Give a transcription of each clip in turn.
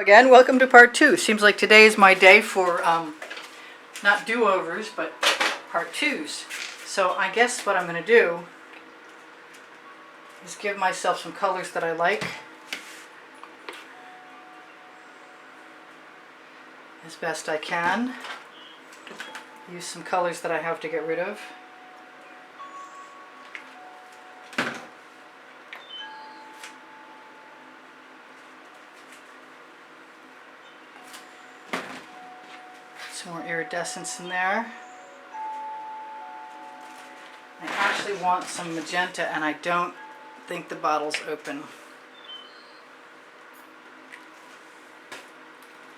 Again, welcome to part 2. Seems like today is my day for not do-overs, but part 2s. So I guess what I'm going to do is give myself some colors that I like as best I can. Use some colors that I have to get rid of. Some more iridescence in there. I actually want some magenta, and I don't think the bottle's open.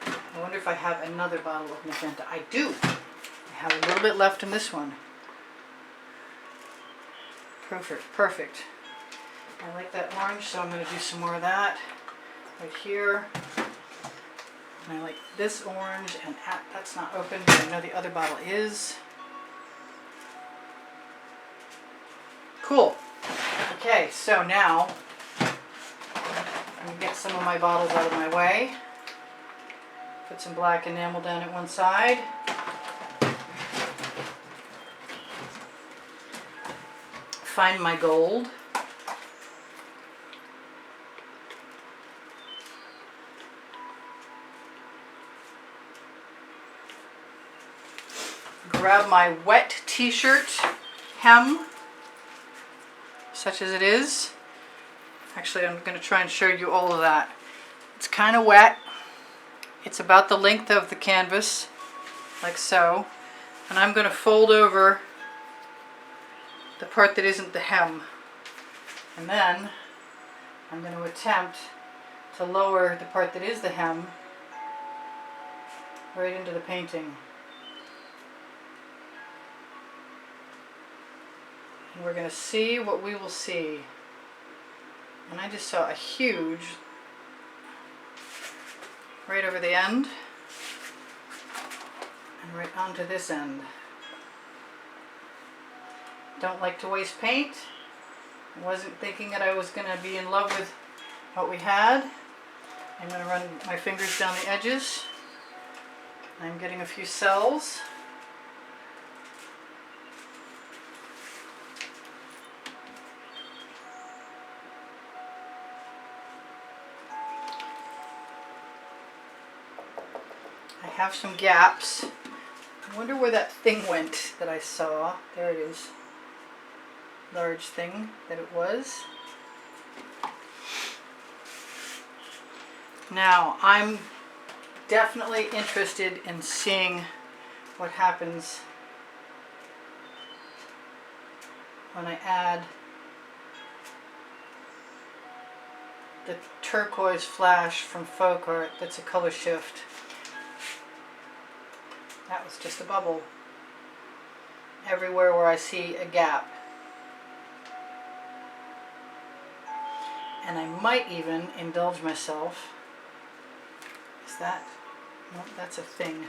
I wonder if I have another bottle of magenta. I do. I have a little bit left in this one. Perfect. I like that orange, so I'm going to do some more of that right here. And I like this orange, and that's not open, but I know the other bottle is. Cool. Okay, so now I'm going to get some of my bottles out of my way. Put some black enamel down at one side. Find my gold. Grab my wet t-shirt hem, such as it is. Actually, I'm going to try and show you all of that. It's kind of wet. It's about the length of the canvas, like so. And I'm going to fold over the part that isn't the hem. And then I'm going to attempt to lower the part that is the hem right into the painting. And we're going to see what we will see. And I just saw a huge, right over the end, and right onto this end. Don't like to waste paint. I wasn't thinking that I was going to be in love with what we had. I'm going to run my fingers down the edges. I'm getting a few cells. I have some gaps. I wonder where that thing went that I saw. There it is. Large thing that it was. Now, I'm definitely interested in seeing what happens when I add the turquoise flash from Folk Art. That's a color shift. That was just a bubble. Everywhere where I see a gap. And I might even indulge myself. Is that? No, that's a thing.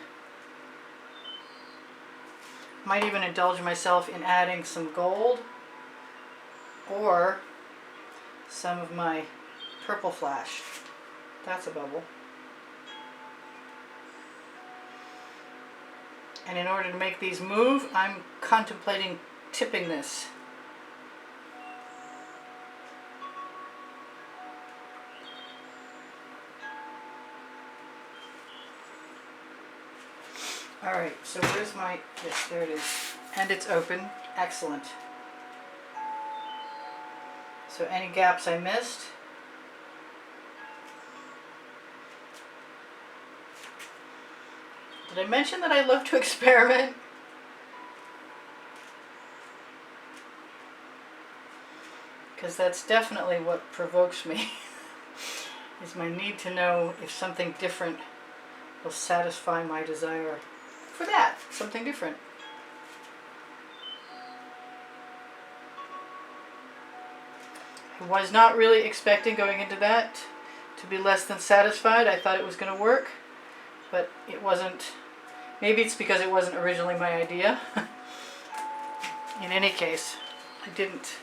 Might even indulge myself in adding some gold or some of my purple flash. That's a bubble. And in order to make these move, I'm contemplating tipping this. Alright, so where's my, yes, there it is. And it's open. Excellent. So any gaps I missed, did I mention that I love to experiment? Because that's definitely what provokes me, is my need to know if something different will satisfy my desire for that, something different. I was not really expecting going into that to be less than satisfied. I thought it was going to work, but it wasn't. Maybe it's because it wasn't originally my idea. In any case, I didn't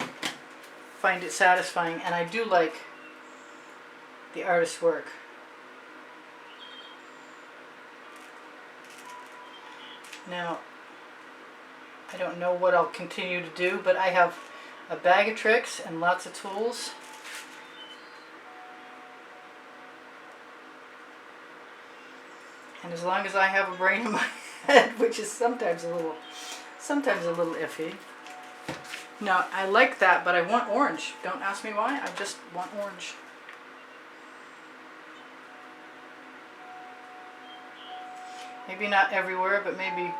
find it satisfying, and I do like the artist's work. Now, I don't know what I'll continue to do, but I have a bag of tricks and lots of tools. And as long as I have a brain in my head, which is sometimes a little iffy. No, I like that, but I want orange. Don't ask me why, I just want orange. Maybe not everywhere, but maybe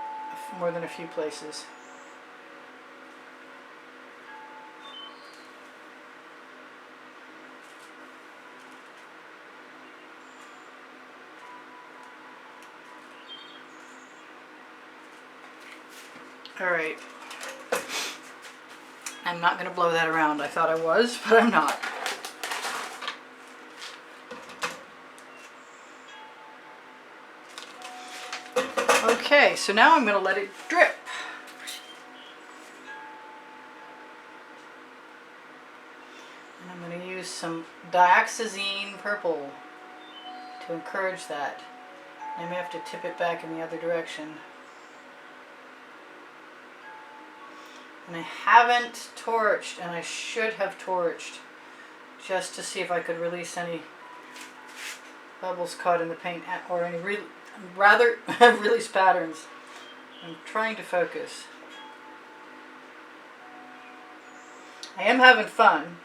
more than a few places. All right. I'm not going to blow that around. I thought I was, but I'm not. Okay, so now I'm going to let it drip. And I'm going to use some dioxazine purple to encourage that. I may have to tip it back in the other direction. And I haven't torched, and I should have torched just to see if I could release any bubbles caught in the paint or any rather release patterns. I'm trying to focus. I am having fun.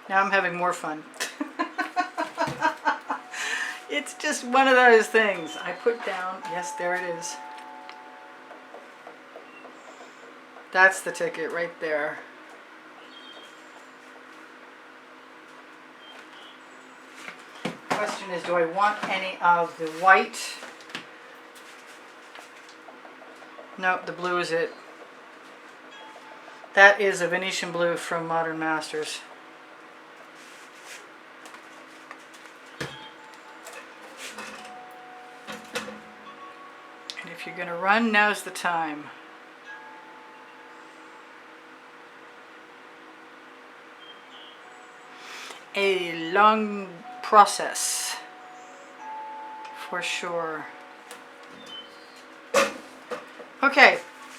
Now I'm having more fun. It's just one of those things. I put down, yes, there it is. That's the ticket right there. The question is, do I want any of the white? No, the blue is it. That is a Venetian blue from Modern Masters. If you're going to run, now's the time. A long process, for sure. Okay,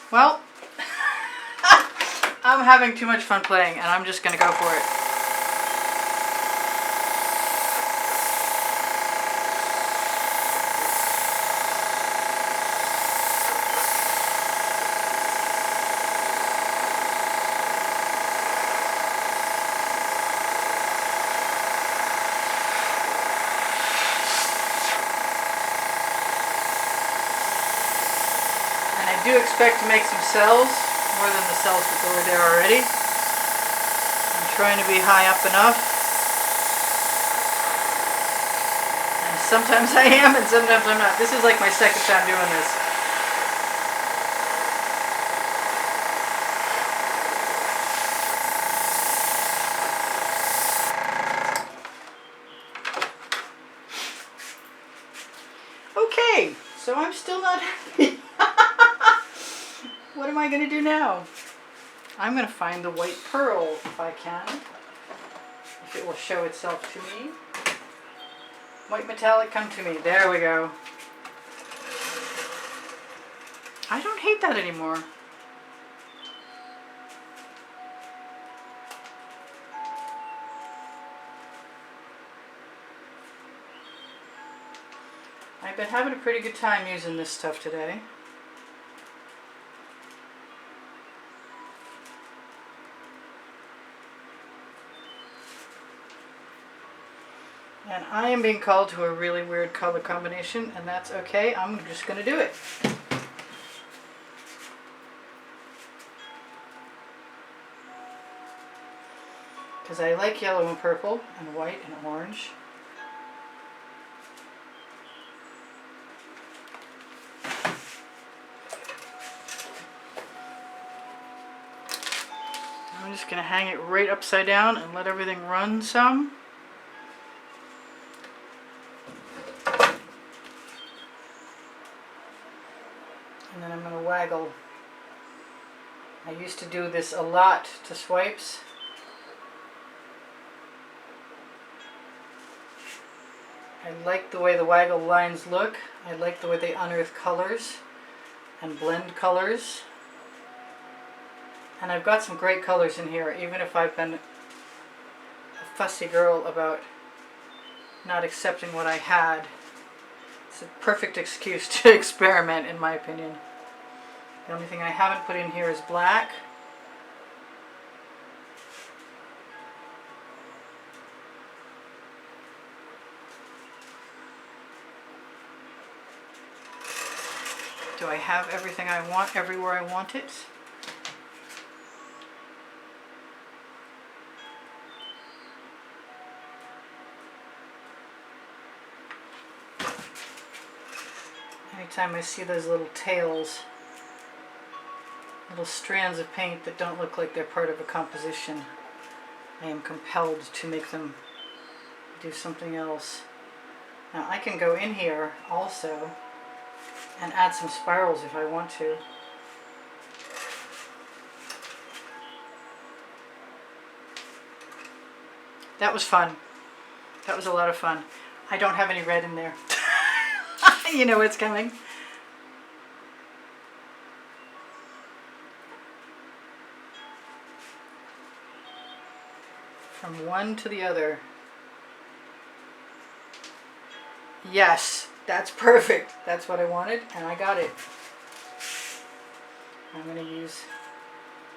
well, I'm having too much fun playing, and I'm just going to go for it. I do expect to make some cells, more than the cells that were there already. I'm trying to be high up enough. And sometimes I am and sometimes I'm not. This is like my second time doing this. Okay, so I'm still not happy. What am I going to do now? I'm going to find the white pearl if I can. If it will show itself to me. White metallic, come to me. There we go. I don't hate that anymore. I've been having a pretty good time using this stuff today. And I am being called to a really weird color combination, and that's okay. I'm just going to do it. Because I like yellow and purple and white and orange. I'm just going to hang it right upside down and let everything run some. And then I'm going to waggle I used to do this a lot to swipes. I like the way the waggle lines look. I like the way they unearth colors and blend colors. And I've got some great colors in here, even if I've been a fussy girl about not accepting what I had. It's a perfect excuse to experiment, in my opinion. The only thing I haven't put in here is black. Do I have everything I want everywhere I want it? Anytime I see those little tails, little strands of paint that don't look like they're part of a composition, I am compelled to make them do something else. Now I can go in here also and add some spirals if I want to. That was fun. That was a lot of fun. I don't have any red in there. You know what's coming. From one to the other. Yes, that's perfect. That's what I wanted, and I got it. I'm going to use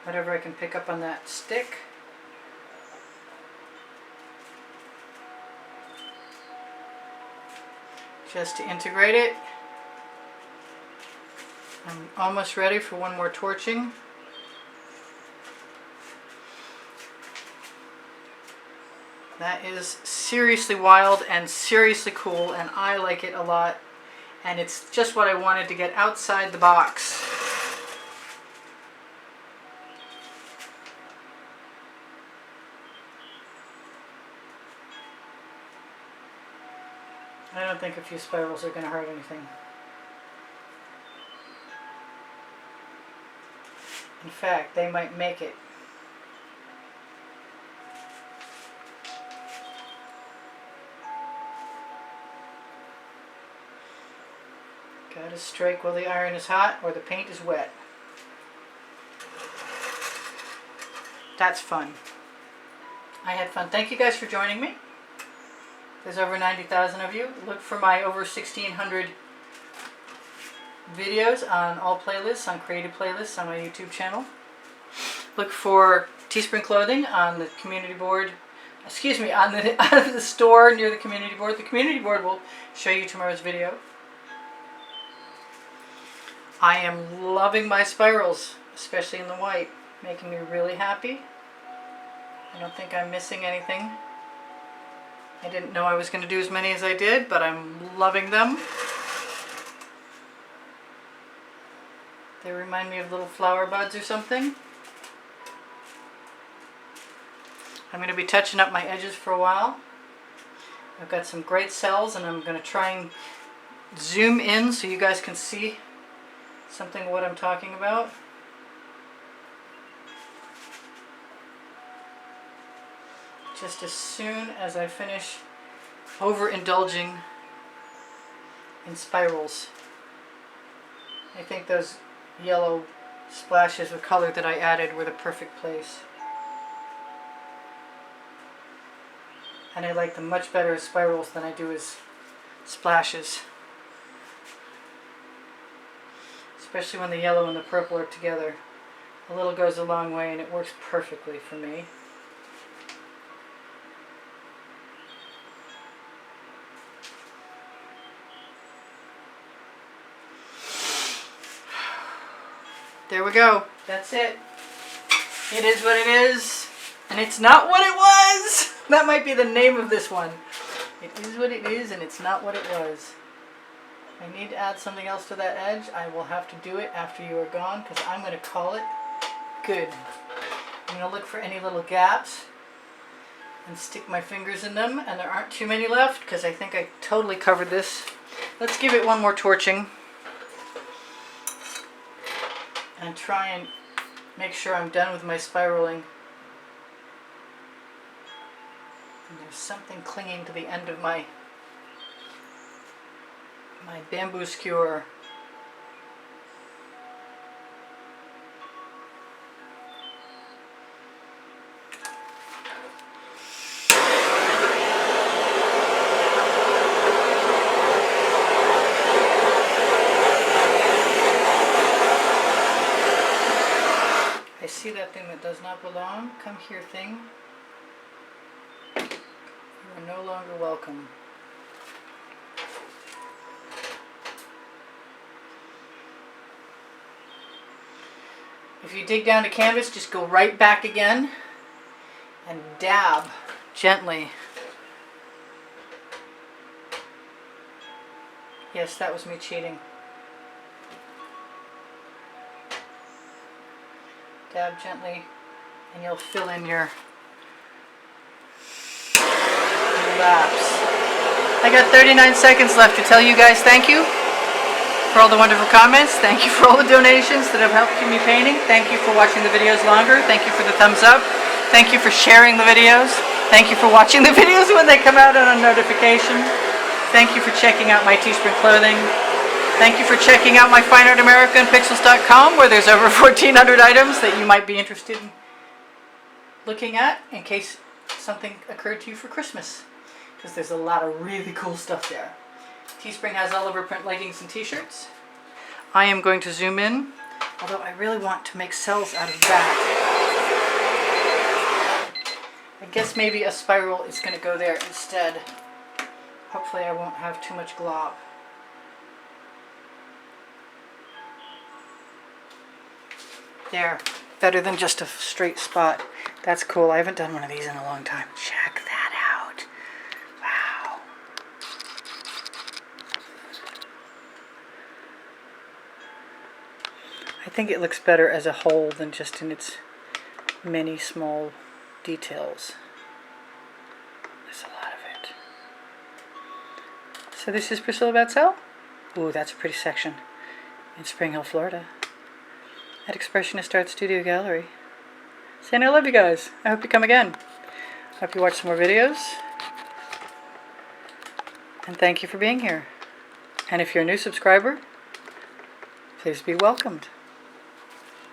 whatever I can pick up on that stick. Just to integrate it. I'm almost ready for one more torching. That is seriously wild and seriously cool, and I like it a lot. And it's just what I wanted to get outside the box. I don't think a few spirals are going to hurt anything. In fact, they might make it. Gotta strike while the iron is hot or the paint is wet. That's fun. I had fun. Thank you guys for joining me. There's over 90,000 of you. Look for my over 1,600 videos on all playlists, on creative playlists on my YouTube channel. Look for Teespring Clothing on the community board. Excuse me, on the store near the community board. The community board will show you tomorrow's video. I am loving my spirals, especially in the white, making me really happy. I don't think I'm missing anything. I didn't know I was going to do as many as I did, but I'm loving them. They remind me of little flower buds or something. I'm going to be touching up my edges for a while. I've got some great cells, and I'm going to try and zoom in so you guys can see something of what I'm talking about. Just as soon as I finish overindulging in spirals. I think those yellow splashes of color that I added were the perfect place. And I like them much better as spirals than I do as splashes. Especially when the yellow and the purple are together. A little goes a long way, and it works perfectly for me. There we go. That's it. It is what it is, and it's not what it was. That might be the name of this one. It is what it is, and it's not what it was. I need to add something else to that edge. I will have to do it after you are gone, because I'm going to call it good. I'm going to look for any little gaps and stick my fingers in them, and there aren't too many left because I think I totally covered this. Let's give it one more torching and try and make sure I'm done with my spiraling. And there's something clinging to the end of my bamboo skewer. I see that thing that does not belong. Come here, thing. You are no longer welcome. If you dig down to canvas, just go right back again and dab gently. Yes, that was me cheating. Dab gently and you'll fill in your laps. I got 39 seconds left to tell you guys thank you for all the wonderful comments. Thank you for all the donations that have helped keep me painting. Thank you for watching the videos longer. Thank you for the thumbs up. Thank you for sharing the videos. Thank you for watching the videos when they come out on a notification. Thank you for checking out my Teespring clothing. Thank you for checking out my Fine Art America and Pixels.com, where there's over 1,400 items that you might be interested in looking at in case something occurred to you for Christmas, because there's a lot of really cool stuff there. Teespring has all over print leggings and t-shirts. I am going to zoom in, although I really want to make cells out of that. I guess maybe a spiral is going to go there instead. Hopefully I won't have too much glob. There, better than just a straight spot. That's cool. I haven't done one of these in a long time. Check that out. Wow. I think it looks better as a whole than just in its many small details. There's a lot of it. So this is Priscilla Batzell. Ooh, that's a pretty section in Spring Hill, Florida, at Expressionist Art Studio Gallery. Saying I love you guys. I hope you come again. I hope you watch some more videos. And thank you for being here. And if you're a new subscriber, please be welcomed.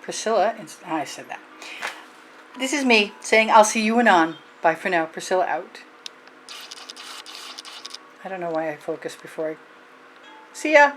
Priscilla, I said that. This is me saying I'll see you anon. Bye for now. Priscilla out. I don't know why I focused before I... See ya!